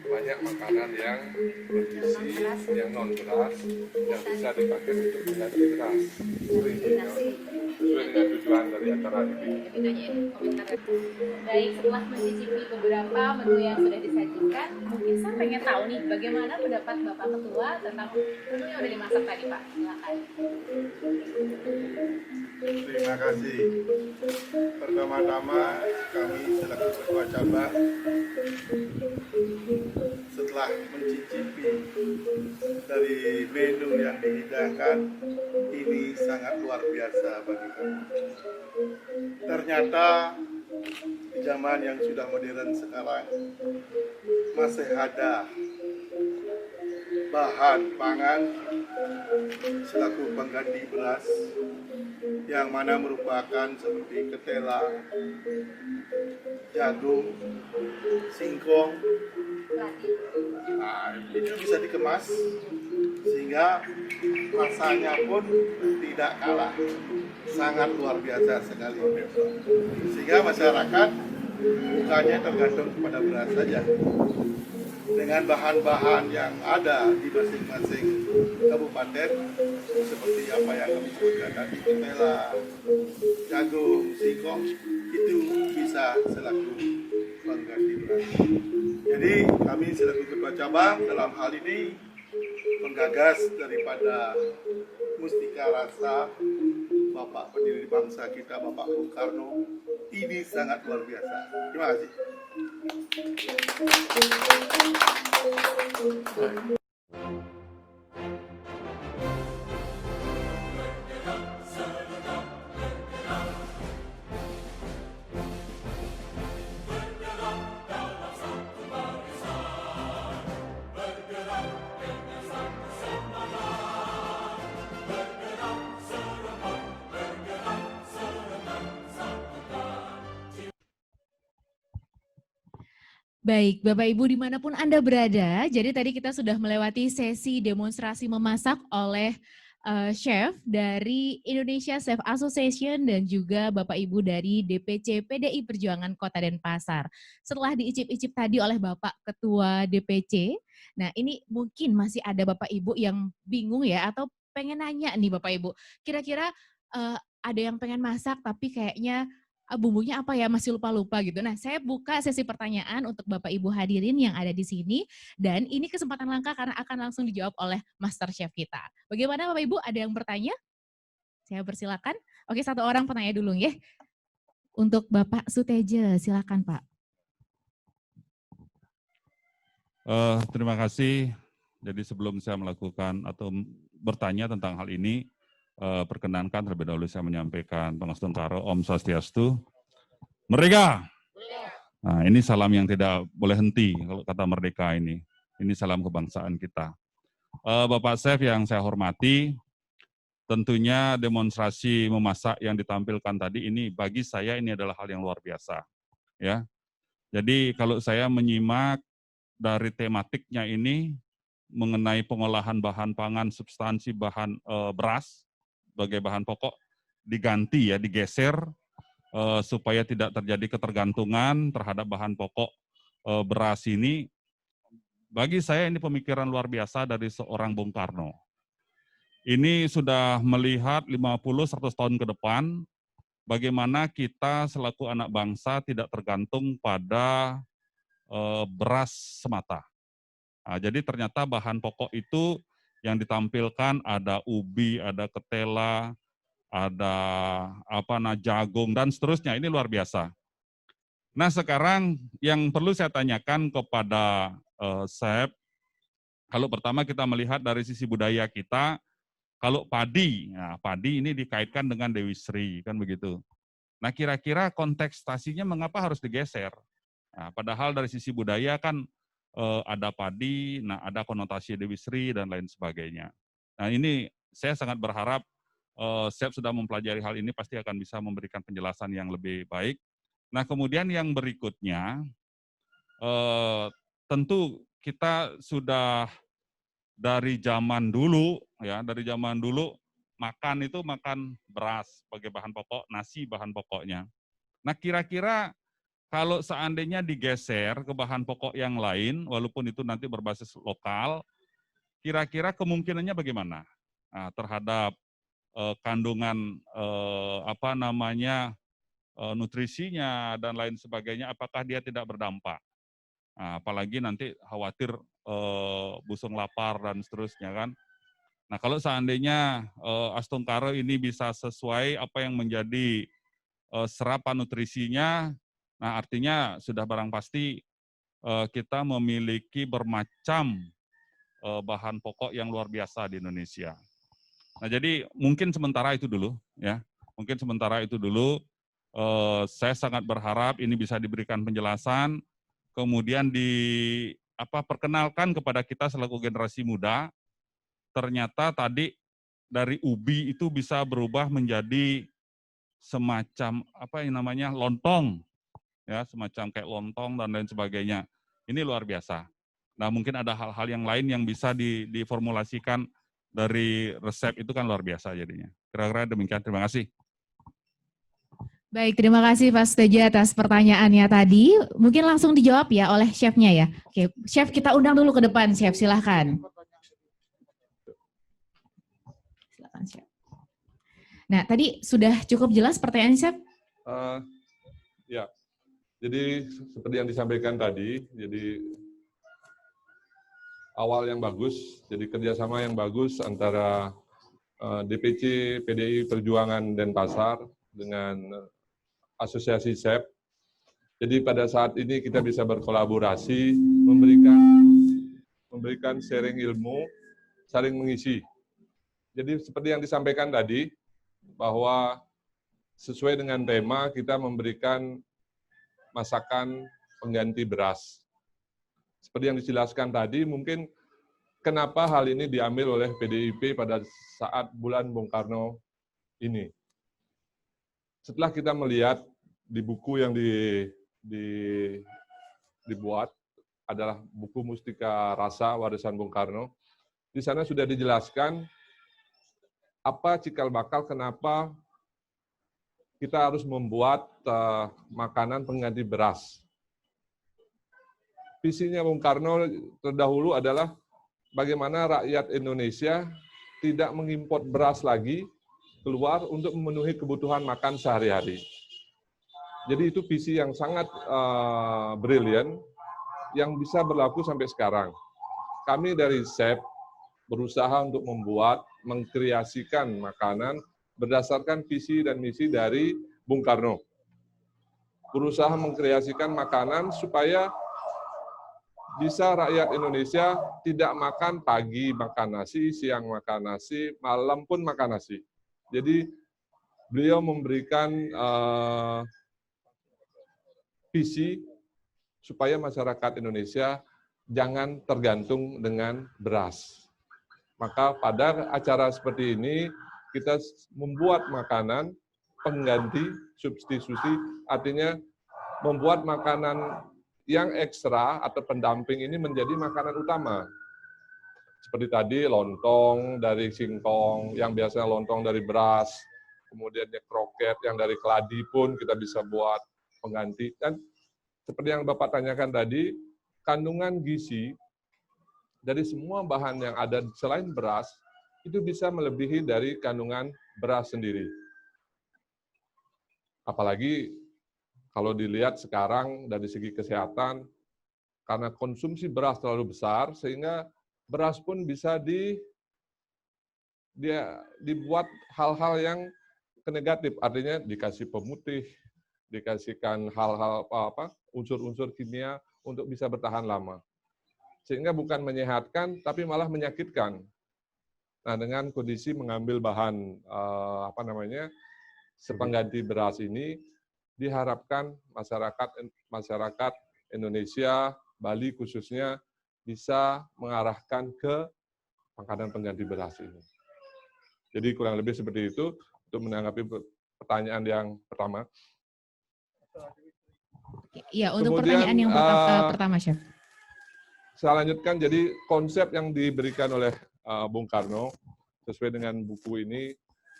banyak makanan yang bergizi, yang non beras yang bisa dipakai untuk mengganti beras. Sesuai dengan tujuan dari acara ini. Baik, setelah mencicipi beberapa menu yang sudah disajikan, mungkin saya pengen tahu nih bagaimana pendapat Bapak Ketua tentang menu yang sudah dimasak tadi, Pak. Silakan. Terima kasih. Pertama-tama kami selaku ketua cabang setelah mencicipi dari menu yang dihidangkan, ini sangat luar biasa bagi kami. Ternyata di zaman yang sudah modern sekarang masih ada bahan pangan selaku pengganti beras yang mana merupakan seperti ketela, jagung, singkong. Nah, itu bisa dikemas sehingga rasanya pun tidak kalah, sangat luar biasa sekali. Sehingga masyarakat bukannya tergantung kepada beras saja, dengan bahan-bahan yang ada di masing-masing kabupaten seperti apa yang kami sebutkan tadi, ketela, jagung, singkong, itu bisa selaku pengganti beras. Jadi kami selaku ketua cabang dalam hal ini penggagas daripada Mustika Rasa Bapak pendiri bangsa kita, Bapak Bung Karno, ini sangat luar biasa. Terima kasih. Baik, Bapak Ibu dimanapun Anda berada, jadi tadi kita sudah melewati sesi demonstrasi memasak oleh chef dari Indonesia Chef Association dan juga Bapak Ibu dari DPC PDI Perjuangan Kota Denpasar. Setelah diicip-icip tadi oleh Bapak Ketua DPC, nah ini mungkin masih ada Bapak Ibu yang bingung ya atau pengen nanya nih Bapak Ibu, kira-kira ada yang pengen masak tapi kayaknya bumbunya apa ya, masih lupa-lupa gitu. Nah, saya buka sesi pertanyaan untuk Bapak Ibu hadirin yang ada di sini, dan ini kesempatan langka karena akan langsung dijawab oleh Master Chef kita. Bagaimana Bapak Ibu, ada yang bertanya? Saya persilakan. Oke, satu orang penanya dulu ya. Untuk Bapak Suteja, silakan Pak. Terima kasih. Jadi sebelum saya melakukan atau bertanya tentang hal ini, perkenankan terlebih dahulu saya menyampaikan Pangastuntaro Om Swastiastu. Merdeka! Nah, ini salam yang tidak boleh henti kalau kata merdeka ini. Ini salam kebangsaan kita. Bapak Chef yang saya hormati, tentunya demonstrasi memasak yang ditampilkan tadi ini bagi saya ini adalah hal yang luar biasa. Ya, jadi kalau saya menyimak dari tematiknya ini mengenai pengolahan bahan pangan, substansi bahan beras, sebagai bahan pokok diganti ya, digeser supaya tidak terjadi ketergantungan terhadap bahan pokok beras ini. Bagi saya ini pemikiran luar biasa dari seorang Bung Karno. Ini sudah melihat 50-100 tahun ke depan bagaimana kita selaku anak bangsa tidak tergantung pada beras semata. Nah, jadi ternyata bahan pokok itu yang ditampilkan ada ubi, ada ketela, ada jagung dan seterusnya. Ini luar biasa. Nah, sekarang yang perlu saya tanyakan kepada Chef, kalau pertama kita melihat dari sisi budaya kita, kalau padi, nah padi ini dikaitkan dengan Dewi Sri, kan begitu. Nah, kira-kira kontekstasinya mengapa harus digeser? Nah, padahal dari sisi budaya kan ada padi, nah ada konotasi Dewi Sri dan lain sebagainya. Nah, ini saya sangat berharap Chef sudah mempelajari hal ini pasti akan bisa memberikan penjelasan yang lebih baik. Nah, kemudian yang berikutnya tentu kita sudah dari zaman dulu makan itu makan beras sebagai bahan pokok, nasi bahan pokoknya. Nah, kira-kira kalau seandainya digeser ke bahan pokok yang lain, walaupun itu nanti berbasis lokal, kira-kira kemungkinannya bagaimana terhadap kandungan nutrisinya dan lain sebagainya? Apakah dia tidak berdampak? Nah, apalagi nanti khawatir busung lapar dan seterusnya kan. Nah, kalau seandainya Astungkaro ini bisa sesuai apa yang menjadi serapan nutrisinya, nah artinya sudah barang pasti kita memiliki bermacam bahan pokok yang luar biasa di Indonesia. Nah, jadi mungkin sementara itu dulu ya. Mungkin sementara itu dulu saya sangat berharap ini bisa diberikan penjelasan, kemudian perkenalkan kepada kita selaku generasi muda. Ternyata tadi dari ubi itu bisa berubah menjadi semacam lontong, ya semacam kayak lontong dan lain sebagainya. Ini luar biasa. Nah, mungkin ada hal-hal yang lain yang bisa diformulasikan dari resep itu kan luar biasa jadinya. Kira-kira demikian. Terima kasih. Baik, terima kasih Pak Suteja atas pertanyaannya tadi. Mungkin langsung dijawab ya oleh chefnya ya. Oke, chef kita undang dulu ke depan, chef silahkan. Silakan, chef. Nah, tadi sudah cukup jelas pertanyaannya, chef? Ya, jadi seperti yang disampaikan tadi, jadi awal yang bagus, jadi kerjasama yang bagus antara DPC PDI Perjuangan Denpasar dengan Asosiasi Chef. Jadi pada saat ini kita bisa berkolaborasi, memberikan sharing ilmu, saling mengisi. Jadi seperti yang disampaikan tadi, bahwa sesuai dengan tema kita memberikan masakan pengganti beras. Seperti yang dijelaskan tadi, mungkin kenapa hal ini diambil oleh PDIP pada saat bulan Bung Karno ini. Setelah kita melihat di buku yang dibuat, adalah buku Mustika Rasa Warisan Bung Karno, di sana sudah dijelaskan apa cikal bakal kenapa kita harus membuat makanan pengganti beras. Visinya Bung Karno terdahulu adalah bagaimana rakyat Indonesia tidak mengimpor beras lagi keluar untuk memenuhi kebutuhan makan sehari-hari. Jadi itu visi yang sangat brilian yang bisa berlaku sampai sekarang. Kami dari Chef berusaha untuk mengkreasikan makanan berdasarkan visi dan misi dari Bung Karno. Berusaha mengkreasikan makanan supaya bisa rakyat Indonesia tidak makan pagi makan nasi, siang makan nasi, malam pun makan nasi. Jadi beliau memberikan visi supaya masyarakat Indonesia jangan tergantung dengan beras. Maka pada acara seperti ini, kita membuat makanan pengganti, substitusi, artinya membuat makanan yang ekstra atau pendamping ini menjadi makanan utama. Seperti tadi, lontong dari singkong, yang biasanya lontong dari beras, kemudian kroket yang dari keladi pun kita bisa buat pengganti. Dan seperti yang Bapak tanyakan tadi, kandungan gizi dari semua bahan yang ada selain beras, itu bisa melebihi dari kandungan beras sendiri. Apalagi kalau dilihat sekarang dari segi kesehatan, karena konsumsi beras terlalu besar, sehingga beras pun bisa dibuat hal-hal yang negatif, artinya dikasih pemutih, dikasihkan hal-hal unsur-unsur kimia untuk bisa bertahan lama. Sehingga bukan menyehatkan, tapi malah menyakitkan. Nah, dengan kondisi mengambil bahan sepengganti beras ini, diharapkan masyarakat Indonesia, Bali khususnya, bisa mengarahkan ke makanan pengganti beras ini. Jadi kurang lebih seperti itu untuk menanggapi pertanyaan yang pertama. Ya, untuk Kemudian, pertanyaan yang pertama, Chef. Saya lanjutkan, jadi konsep yang diberikan oleh Bung Karno sesuai dengan buku ini,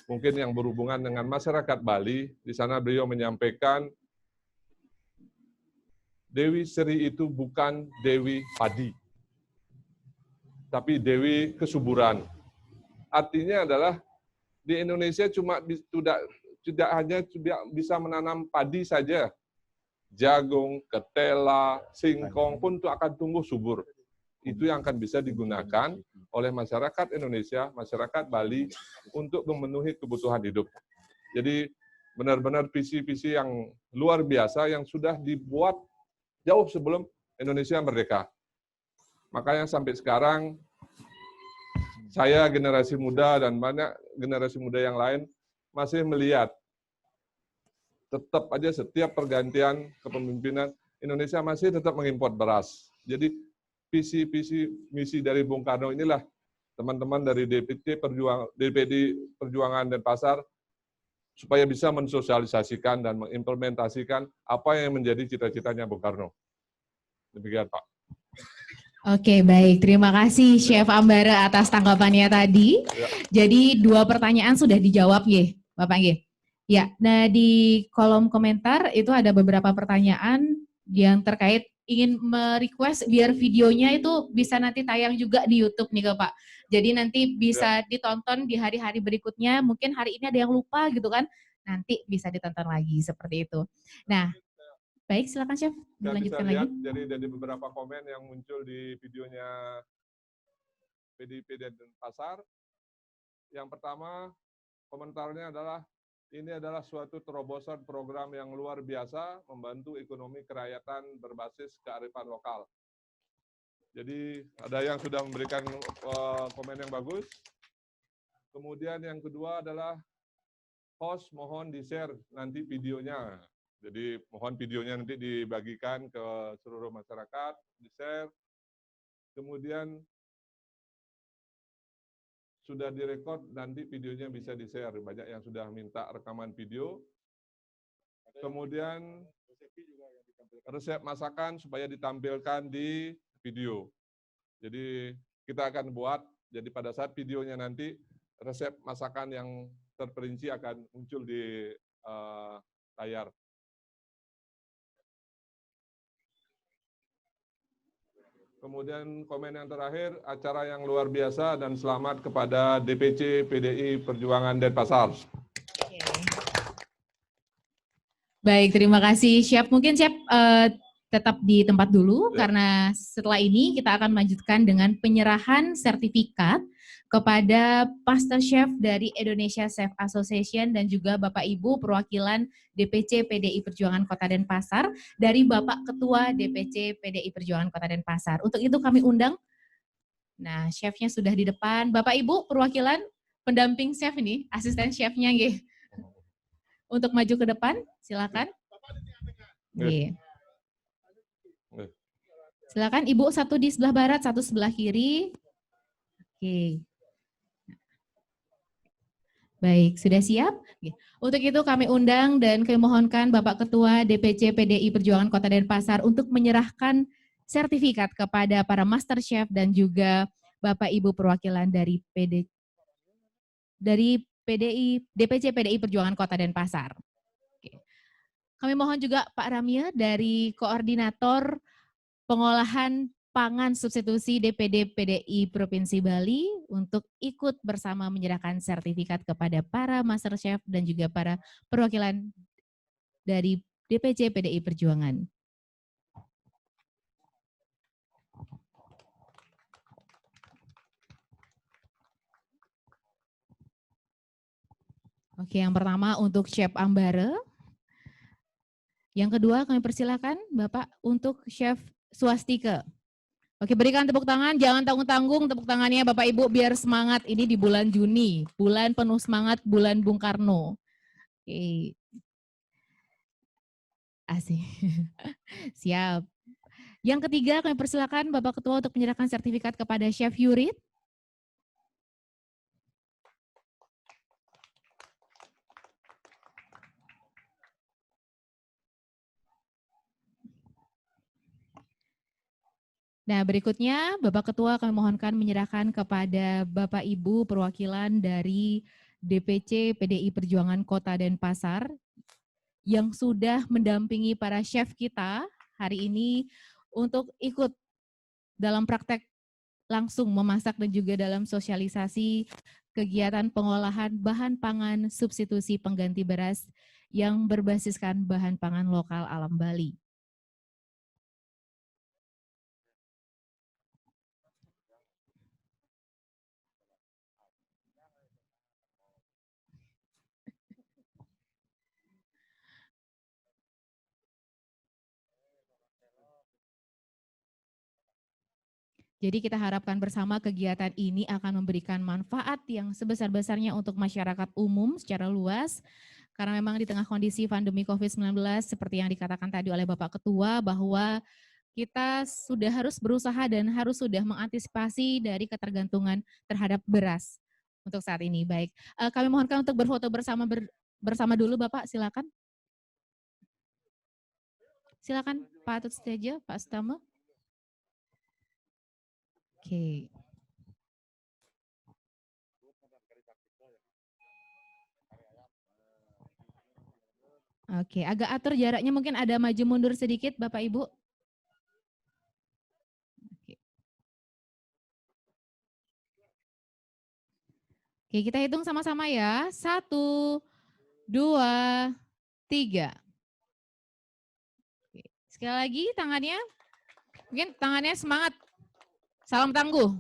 mungkin yang berhubungan dengan masyarakat Bali. Di sana beliau menyampaikan, Dewi Sri itu bukan Dewi padi, tapi Dewi kesuburan. Artinya adalah di Indonesia tidak hanya bisa menanam padi saja, jagung, ketela, singkong pun itu akan tumbuh subur. Itu yang akan bisa digunakan oleh masyarakat Indonesia, masyarakat Bali untuk memenuhi kebutuhan hidup. Jadi benar-benar visi-visi yang luar biasa yang sudah dibuat jauh sebelum Indonesia merdeka. Makanya sampai sekarang saya generasi muda dan banyak generasi muda yang lain masih melihat tetap aja setiap pergantian kepemimpinan Indonesia masih tetap mengimpor beras. Jadi visi-visi misi dari Bung Karno inilah teman-teman dari DPD Perjuangan dan Pasar supaya bisa mensosialisasikan dan mengimplementasikan apa yang menjadi cita-citanya Bung Karno. Demikian, Pak. Oke, baik. Terima kasih Chef Ambara atas tanggapannya tadi. Ya. Jadi 2 pertanyaan sudah dijawab, ya, Bapak nggih. Ya, nah di kolom komentar itu ada beberapa pertanyaan yang terkait ingin merequest biar videonya itu bisa nanti tayang juga di YouTube nih Pak. Jadi nanti bisa ditonton di hari-hari berikutnya, mungkin hari ini ada yang lupa gitu kan, nanti bisa ditonton lagi seperti itu. Nah, baik silakan Chef, dilanjutkan lagi. Dari beberapa komen yang muncul di videonya PDIP dan Pasar. Yang pertama, komentarnya adalah, ini adalah suatu terobosan program yang luar biasa membantu ekonomi kerakyatan berbasis kearifan lokal. Jadi ada yang sudah memberikan komen yang bagus. Kemudian yang kedua adalah host mohon di-share nanti videonya. Jadi mohon videonya nanti dibagikan ke seluruh masyarakat, di-share. Kemudian sudah direkod, nanti videonya bisa di-share. Banyak yang sudah minta rekaman video. Kemudian resep masakan supaya ditampilkan di video. Jadi kita akan buat, jadi pada saat videonya nanti, resep masakan yang terperinci akan muncul di layar. Kemudian komen yang terakhir, acara yang luar biasa dan selamat kepada DPC PDI Perjuangan Denpasar. Baik, terima kasih Chef. Mungkin Chef tetap di tempat dulu karena setelah ini kita akan melanjutkan dengan penyerahan sertifikat kepada Master Chef dari Indonesia Chef Association dan juga Bapak Ibu perwakilan DPC PDI Perjuangan Kota Denpasar dari Bapak Ketua DPC PDI Perjuangan Kota Denpasar. Untuk itu kami undang, nah chefnya sudah di depan, Bapak Ibu perwakilan pendamping chef ini, asisten chefnya nggih. Untuk maju ke depan, silakan. Silakan Ibu, satu di sebelah barat, satu sebelah kiri. Oke. Baik, sudah siap? Untuk itu kami undang dan kami mohonkan Bapak Ketua DPC PDI Perjuangan Kota Denpasar untuk menyerahkan sertifikat kepada para Master Chef dan juga Bapak Ibu perwakilan dari DPC PDI Perjuangan Kota Denpasar. Oke. Kami mohon juga Pak Ramya dari Koordinator Pengolahan Pangan Substitusi DPD PDI Provinsi Bali untuk ikut bersama menyerahkan sertifikat kepada para Master Chef dan juga para perwakilan dari DPC PDI Perjuangan. Oke, yang pertama untuk Chef Ambare. Yang kedua kami persilakan Bapak untuk Chef Swastike. Oke, berikan tepuk tangan, jangan tanggung-tanggung tepuk tangannya Bapak Ibu biar semangat ini di bulan Juni, bulan penuh semangat, bulan Bung Karno. Oke. Asik. Siap. Yang ketiga kami persilakan Bapak Ketua untuk menyerahkan sertifikat kepada Chef Yurit. Nah, berikutnya Bapak Ketua kami mohonkan menyerahkan kepada Bapak Ibu perwakilan dari DPC PDI Perjuangan Kota Denpasar yang sudah mendampingi para chef kita hari ini untuk ikut dalam praktek langsung memasak dan juga dalam sosialisasi kegiatan pengolahan bahan pangan substitusi pengganti beras yang berbasiskan bahan pangan lokal alam Bali. Jadi kita harapkan bersama kegiatan ini akan memberikan manfaat yang sebesar-besarnya untuk masyarakat umum secara luas. Karena memang di tengah kondisi pandemi COVID-19 seperti yang dikatakan tadi oleh Bapak Ketua bahwa kita sudah harus berusaha dan harus sudah mengantisipasi dari ketergantungan terhadap beras untuk saat ini. Baik, kami mohonkan untuk berfoto bersama dulu Bapak, silakan. Silakan Pak Atut Seteja, Pak Sutama. Oke. Oke, agak atur jaraknya mungkin ada maju mundur sedikit Bapak Ibu. Oke, kita hitung sama-sama ya. 1, 2, 3. Oke, sekali lagi tangannya. Mungkin tangannya semangat. Salam tangguh.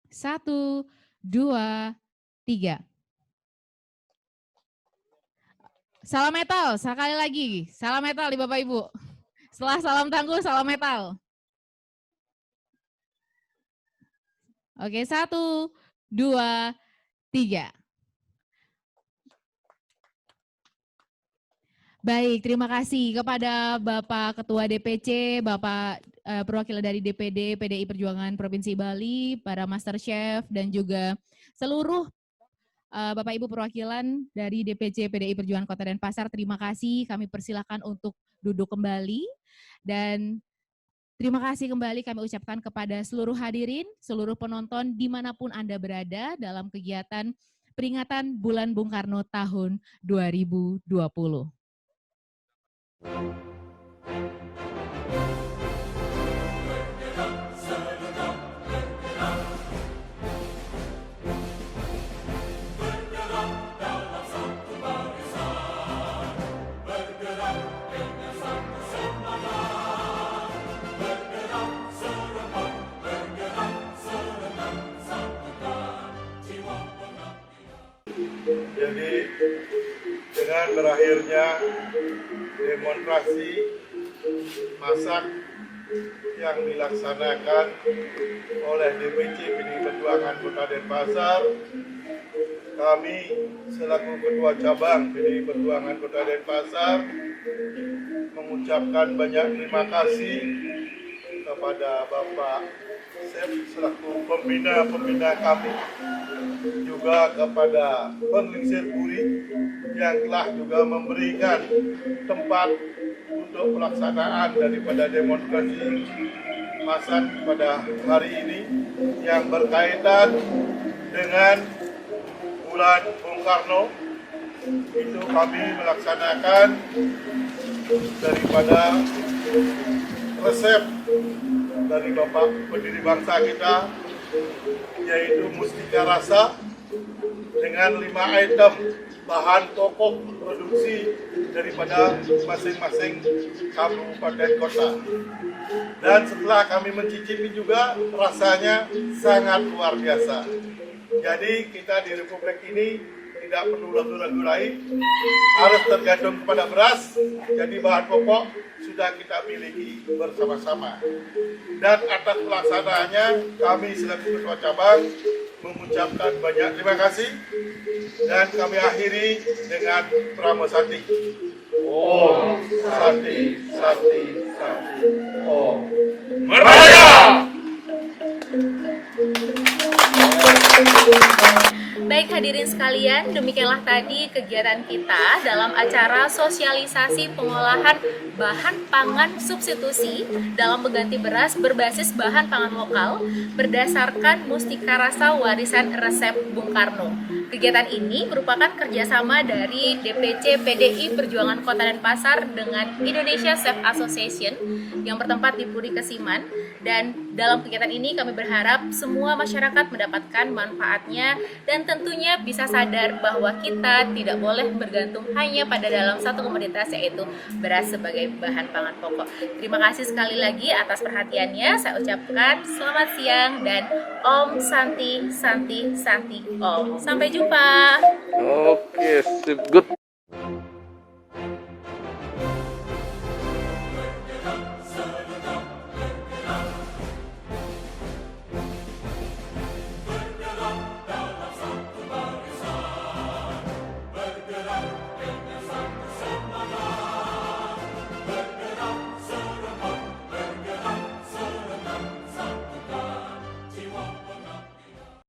1, 2, 3. Salam metal, sekali lagi. Salam metal di Bapak Ibu. Setelah salam tangguh, salam metal. Oke, 1, 2, 3. Baik, terima kasih kepada Bapak Ketua DPC, Bapak perwakilan dari DPD PDI Perjuangan Provinsi Bali, para Master Chef, dan juga seluruh Bapak Ibu perwakilan dari DPC PDI Perjuangan Kota Denpasar. Terima kasih, kami persilakan untuk duduk kembali. Dan terima kasih kembali kami ucapkan kepada seluruh hadirin, seluruh penonton dimanapun Anda berada dalam kegiatan peringatan Bulan Bung Karno tahun 2020. Jadi dengan berakhirnya demonstrasi masak yang dilaksanakan oleh DPC PDI Perjuangan Kota Denpasar, kami selaku Ketua Cabang PDI Perjuangan Kota Denpasar mengucapkan banyak terima kasih kepada Bapak Chef selaku pembina kami, juga kepada Penglingsir Puri yang telah juga memberikan tempat untuk pelaksanaan daripada demonstrasi masak pada hari ini yang berkaitan dengan bulan Bung Karno. Itu kami melaksanakan daripada resep dari Bapak pendiri bangsa kita, yaitu mustika rasa dengan 5 item bahan pokok produksi daripada masing-masing kabupaten kota. Dan setelah kami mencicipi juga, rasanya sangat luar biasa. Jadi kita di Republik ini tidak perlu ragu-ragu lagi, harus tergantung kepada beras. Jadi bahan pokok sudah kita miliki bersama-sama. Dan atas pelaksanaannya kami selaku Ketua Cabang mengucapkan banyak terima kasih. Dan kami akhiri dengan Pramo Santi. Om Santi, Santi, Santi. Om. Merdeka! Baik hadirin sekalian, demikianlah tadi kegiatan kita dalam acara sosialisasi pengolahan bahan pangan substitusi dalam mengganti beras berbasis bahan pangan lokal berdasarkan Mustika Rasa Warisan Resep Bung Karno. Kegiatan ini merupakan kerjasama dari DPC PDI Perjuangan Kota Denpasar dengan Indonesia Chef Association yang bertempat di Puri Kesiman, dan dalam kegiatan ini kami berharap semua masyarakat mendapatkan manfaatnya dan tentunya bisa sadar bahwa kita tidak boleh bergantung hanya pada dalam satu komoditas, yaitu beras sebagai bahan pangan pokok. Terima kasih sekali lagi atas perhatiannya. Saya ucapkan selamat siang dan Om Santi, Santi, Santi, Om. Sampai jumpa. Oke, sip, good.